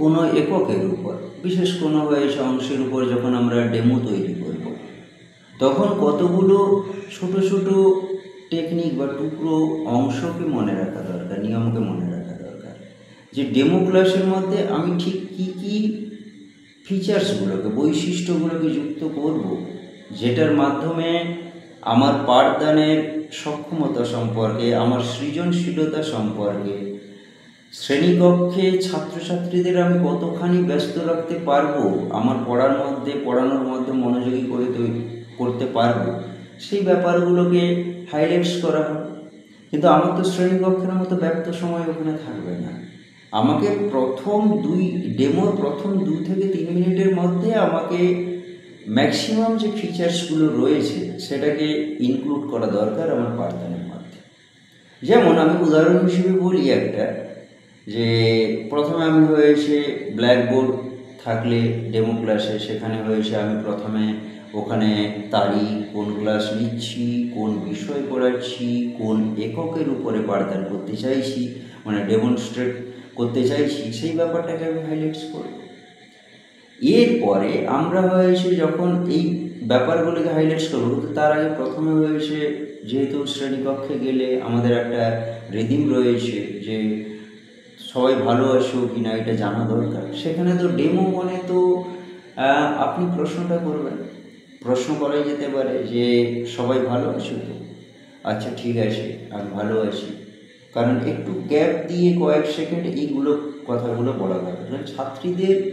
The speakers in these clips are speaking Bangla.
কোনো এককের উপর, বিশেষ কোনো অংশের উপর যখন আমরা ডেমো তৈরি করব, তখন কতগুলো ছোট ছোট টেকনিক বা টুকরো অংশকে মনে রাখা দরকার, নিয়মকে মনে রাখা দরকার, যে ডেমো ক্লাসের মধ্যে আমি ঠিক কী কী ফিচার্সগুলোকে, বৈশিষ্ট্যগুলোকে যুক্ত করব, যেটার মাধ্যমে আমার পাঠদানের সক্ষমতা সম্পর্কে, আমার সৃজনশীলতা সম্পর্কে, শ্রেণীকক্ষে ছাত্রছাত্রীদের আমি কতখানি ব্যস্ত রাখতে পারবো, আমার পড়ানোর মধ্যে মনোযোগী করতে পারবো, সেই ব্যাপারগুলোকে হাইলাইটস করা হয়। কিন্তু আমার তো শ্রেণীকক্ষের মতো ব্যপ্ত সময় ওখানে থাকবে না। আমাকে ডেমোর প্রথম 2 থেকে 3 মিনিটের মধ্যে আমাকে ম্যাক্সিমাম যে ফিচার্সগুলো রয়েছে সেটাকে ইনক্লুড করা দরকার আমার পাঠদানের মধ্যে। যেমন আমি উদাহরণ হিসেবে বলি একটা, যে প্রথমে আমি ব্ল্যাকবোর্ড থাকলে ডেমো ক্লাসে, সেখানে আমি প্রথমে ওখানে তারিখ, কোন ক্লাস নিচ্ছি, কোন বিষয় পড়াচ্ছি, কোন এককের উপরে পাঠদান করতে চাইছি, মানে ডেমনস্ট্রেট করতে চাইছি, সেই ব্যাপারটাকে আমি হাইলাইটস করি। এরপরে আমরা যখন এই ব্যাপারগুলোকে হাইলাইটস করবো, তার আগে প্রথমে যেহেতু শ্রেণীকক্ষে গেলে আমাদের একটা রিদিম রয়েছে যে সবাই ভালো আছো কি না এটা জানা দরকার। সেখানে তো ডেমো মানে তো আপনি প্রশ্নটা করবেন, প্রশ্ন করাই যেতে পারে যে সবাই ভালো আছো তো, আচ্ছা ঠিক আছে আমি ভালো আছি, কারণ একটু গ্যাপ দিয়ে কয়েক সেকেন্ড এইগুলো কথাগুলো বলা দরকার।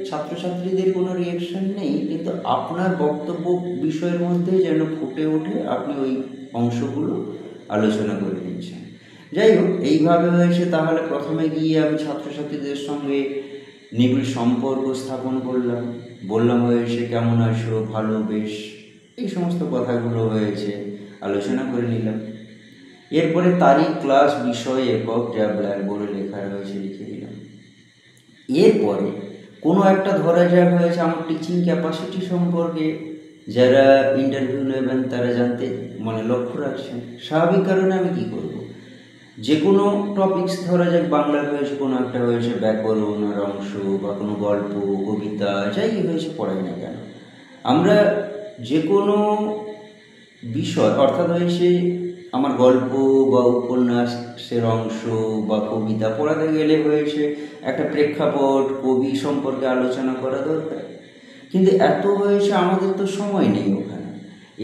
ছাত্রছাত্রীদের কোনো রিয়াকশান নেই, কিন্তু আপনার বক্তব্য বিষয়ের মধ্যে যেন ফুটে ওঠে, আপনি ওই অংশগুলো আলোচনা করে নিচ্ছেন। যাই হোক, এইভাবে তাহলে প্রথমে গিয়ে আমি ছাত্রছাত্রীদের সঙ্গে নিবিড় সম্পর্ক স্থাপন করলাম, বললাম কেমন আছো, ভালো, বেশ, এই সমস্ত কথাগুলো আলোচনা করে নিলাম। এরপরে তারিখ, ক্লাস, বিষয়, একক যা ব্ল্যাকবোর্ডে লেখা রয়েছে লিখে দিলাম। এরপরে কোনো একটা ধরা যাক আমার টিচিং ক্যাপাসিটি সম্পর্কে যারা ইন্টারভিউ নেবেন তারা জানতে লক্ষ্য রাখছেন, স্বাভাবিক কারণে আমি কী করব, যে কোনো টপিকস ধরা যাক বাংলার কোনো একটা ব্যাকরণের অংশ বা কোনো গল্প, কবিতা, যাই পড়াই না কেন, আমরা যে কোনো বিষয়, অর্থাৎ আমার গল্প বা উপন্যাসের অংশ বা কবিতা পড়াতে গেলে একটা প্রেক্ষাপট, কবি সম্পর্কে আলোচনা করা দরকার। কিন্তু এত আমাদের তো সময় নেই ওখানে।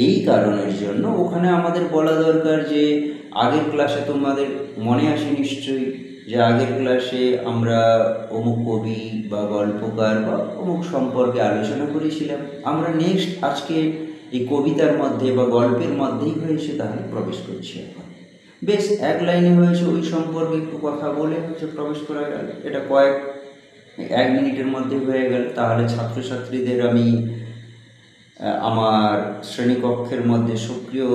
এই কারণের জন্য ওখানে আমাদের বলা দরকার যে আগের ক্লাসে তোমাদের মনে আসে নিশ্চয়ই যে আগের ক্লাসে আমরা অমুক কবি বা গল্পকার বা অমুক সম্পর্কে আলোচনা করেছিলাম, আমরা নেক্সট আজকে এই কবিতার মধ্যে বা গল্পের মধ্যেই তাহলে প্রবেশ করছি। এখন বেশ এক লাইনে ওই সম্পর্কে একটু কথা বলে প্রবেশ করা গেল, এটা 1 মিনিটের মধ্যে হয়ে গেল। তাহলে ছাত্রছাত্রীদের আমি আমার শ্রেণীকক্ষের মধ্যে সক্রিয়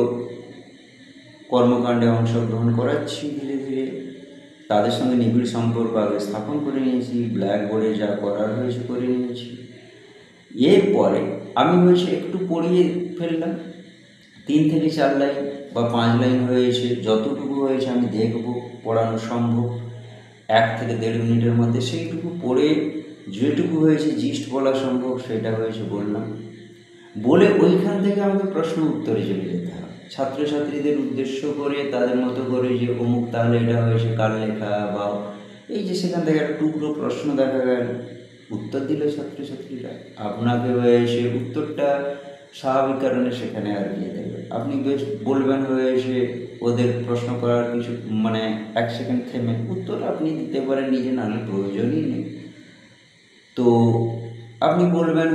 কর্মকাণ্ডে অংশগ্রহণ করাচ্ছি, ধীরে ধীরে তাদের সঙ্গে নিবিড় সম্পর্ক আগে স্থাপন করে নিয়েছি, ব্ল্যাকবোর্ডে যা করার করে নিয়েছি। এরপরে আমি একটু পড়িয়ে ফেললাম, 3 থেকে 4 লাইন বা 5 লাইন যতটুকু আমি দেখব পড়ানো সম্ভব 1 থেকে 1.5 মিনিটের মধ্যে, সেইটুকু পড়ে যেটুকু জিস্ট বলা সম্ভব সেটা বললাম। বলে ওইখান থেকে আমাকে প্রশ্ন উত্তরে চলে যেতে হবে, ছাত্রছাত্রীদের উদ্দেশ্য করে তাদের মতো করে যে অমুক তাহলে এটা কার লেখা, বা এই যে সেখান থেকে একটা টুকরো প্রশ্ন দেখা গেল, উত্তর দিল ছাত্রছাত্রীরা, আপনাকে উত্তরটা স্বাভাবিক কারণে সেখানে আর দিয়ে দেবে। আপনি বেশ বলবেন ওদের প্রশ্ন করার কিছু 1 সেকেন্ড থেমে উত্তর আপনি দিতে পারেন নিজে, নাহলে প্রয়োজনই নেই। তো আপনি বলবেন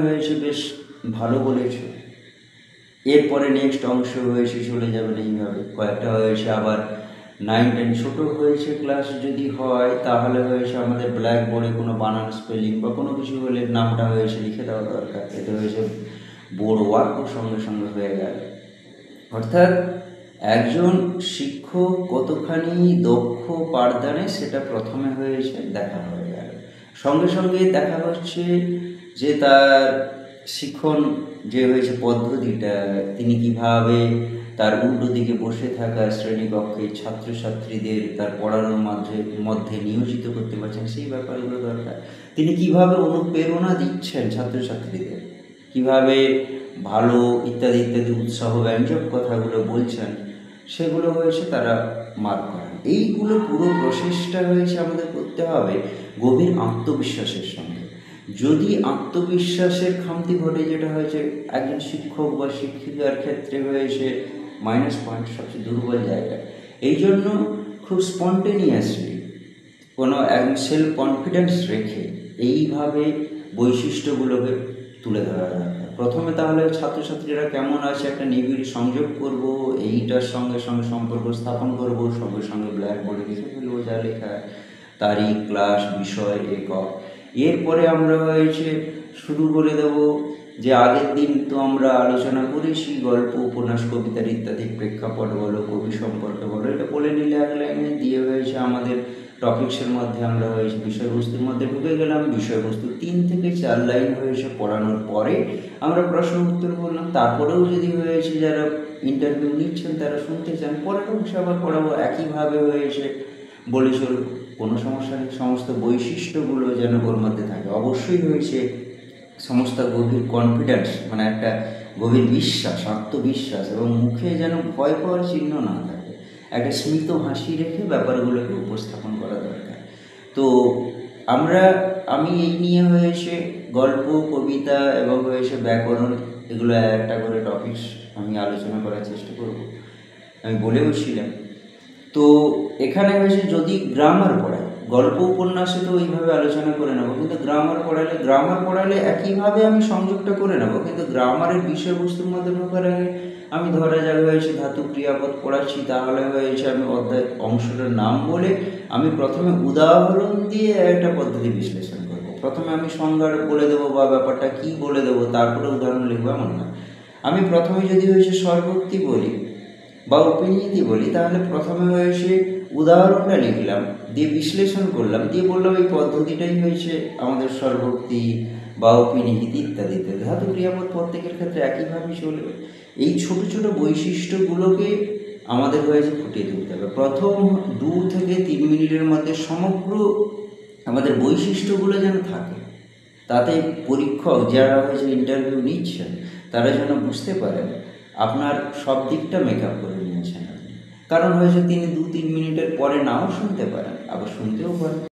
বেশ ভালো বলেছ। এরপরে নেক্সট অংশ চলে যাবেন এইভাবে। কয়েকটা আবার 9, 10 ছোটো ক্লাস যদি হয় তাহলে আমাদের ব্ল্যাকবোর্ডে কোনো বানান, স্পেলিং বা কোনো কিছু হলে নামটা লিখে দেওয়া দরকার। এতে বোর্ড ওয়ার্কও সঙ্গে সঙ্গে হয়ে গেল। অর্থাৎ একজন শিক্ষক কতখানি দক্ষ পাঠদানে সেটা প্রথমে দেখা হয়ে গেল। সঙ্গে সঙ্গে দেখা হচ্ছে যে তার শিক্ষণ যে পদ্ধতিটা, তিনি কিভাবে তার উল্টো দিকে বসে থাকা শ্রেণীকক্ষে ছাত্রছাত্রীদের তার পড়ানোর মধ্যে নিয়োজিত করতে পারছেন, সেই ব্যাপারগুলো দরকার। তিনি কিভাবে অনুপ্রেরণা দিচ্ছেন ছাত্রছাত্রীদের, কিভাবে ভালো ইত্যাদি ইত্যাদি উৎসাহ ব্যঞ্জক কথাগুলো বলছেন, সেগুলো হয়েছে তারা মার্ক করেন। এইগুলো পুরো প্রসেসটা হয়েছে আমাদের করতে হবে গভীর আত্মবিশ্বাসের সঙ্গে। যদি আত্মবিশ্বাসের খামতি ঘটে, যেটা হয়েছে একজন শিক্ষক বা শিক্ষিকার ক্ষেত্রে হয়েছে মাইনাস পয়েন্ট, সবচেয়ে দুর্বল জায়গা। এই জন্য খুব স্পন্টেনিয়াসলি কোনো সেলফ কনফিডেন্স রেখে এইভাবে বৈশিষ্ট্যগুলোকে তুলে ধরা দরকার। প্রথমে তাহলে ছাত্রছাত্রীরা কেমন আছে একটা নিবিড় সংযোগ করব, এইটার সঙ্গে সঙ্গে সম্পর্ক স্থাপন করব, সঙ্গে সঙ্গে ব্ল্যাকবোর্ডে লিখে ফেলবো যা লেখা, তারিখ, ক্লাস, বিষয়, একক। এরপরে আমরা হয়েছে শুরু করে দেব যে আগের দিন তো আমরা আলোচনা করেছি গল্প, উপন্যাস, কবিতার ইত্যাদি প্রেক্ষাপট বলো, কবি সম্পর্কে বলো, এটা বলে নিলে এক লাইনে দিয়ে হয়েছে আমাদের টপিক্সের মধ্যে আমরা হয়েছে বিষয়বস্তুর মধ্যে ঢুকে গেলাম। বিষয়বস্তু 3 থেকে 4 লাইন হয়েছে পড়ানোর পরে আমরা প্রশ্ন উত্তর বললাম। তারপরেও যদি হয়েছে যারা ইন্টারভিউ নিচ্ছেন তারা শুনতে চান, পরের অংশে আবার পড়াবো। একইভাবে হয়েছে বলে চলব, কোনো সমস্যা নেই। সমস্ত বৈশিষ্ট্যগুলো যেন ওর মধ্যে থাকে। অবশ্যই হয়েছে সমস্ত গভীর কনফিডেন্স, মানে একটা গভীর বিশ্বাস, আত্মবিশ্বাস, এবং মুখে যেন ভয় পাওয়ার চিহ্ন না থাকে। একটা স্মিত হাসি রেখে ব্যাপারগুলোকে উপস্থাপন করা দরকার। তো আমি এই নিয়ে হয়েছে গল্প, কবিতা এবং হয়েছে ব্যাকরণ, এগুলো একটা করে টপিকস আমি আলোচনা করার চেষ্টা করব, আমি বলেও ছিলাম। তো এখানে হয়েছে যদি গ্রামার পড়ায়, গল্প উপন্যাসে তো ওইভাবে আলোচনা করে নেব, কিন্তু গ্রামার পড়ালে একইভাবে আমি সংযোগটা করে নেব। কিন্তু গ্রামারের বিষয়বস্তুর মধ্যে ঢোকার আগে আমি ধরা যাক হয়েছে ধাতু ক্রিয়াপদ পড়াচ্ছি, তাহলে হয়েছে আমি অধ্যায় অংশটার নাম বলে আমি প্রথমে উদাহরণ দিয়ে একটা পদ্ধতি বিশ্লেষণ করব। প্রথমে আমি সংজ্ঞা বলে দেবো বা ব্যাপারটা কী বলে দেবো, তারপরে উদাহরণ লিখবো এমন না। আমি প্রথমে যদি হয়েছে স্বরভক্তি বলি বা উপনিহিতি বলি, তাহলে প্রথমে হয়েছে উদাহরণটা লিখলাম, দিয়ে বিশ্লেষণ করলাম, দিয়ে বললাম এই পদ্ধতিটাই হয়েছে আমাদের স্বরভক্তি বা উপনিহিতি ইত্যাদি ইত্যাদি। ধাতু ক্রিয়াপদ প্রত্যেকের ক্ষেত্রে একইভাবেই চলবে। এই ছোট ছোট বৈশিষ্ট্যগুলোকে আমাদের হয়েছে ফুটিয়ে তুলতে হবে। প্রথম 2 থেকে 3 মিনিটের মধ্যে সমগ্র আমাদের বৈশিষ্ট্যগুলো যেন থাকে, তাতে পরীক্ষক যারা হয়েছে ইন্টারভিউ নিচ্ছেন তারা যেন বুঝতে পারেন আপনার সব দিকটা মেকআপ করে নিয়েছেন আপনি। কারণ হয়েছে তিনি 2-3 মিনিটের পরে নাও শুনতে পারেন, আবার শুনতেও পারেন।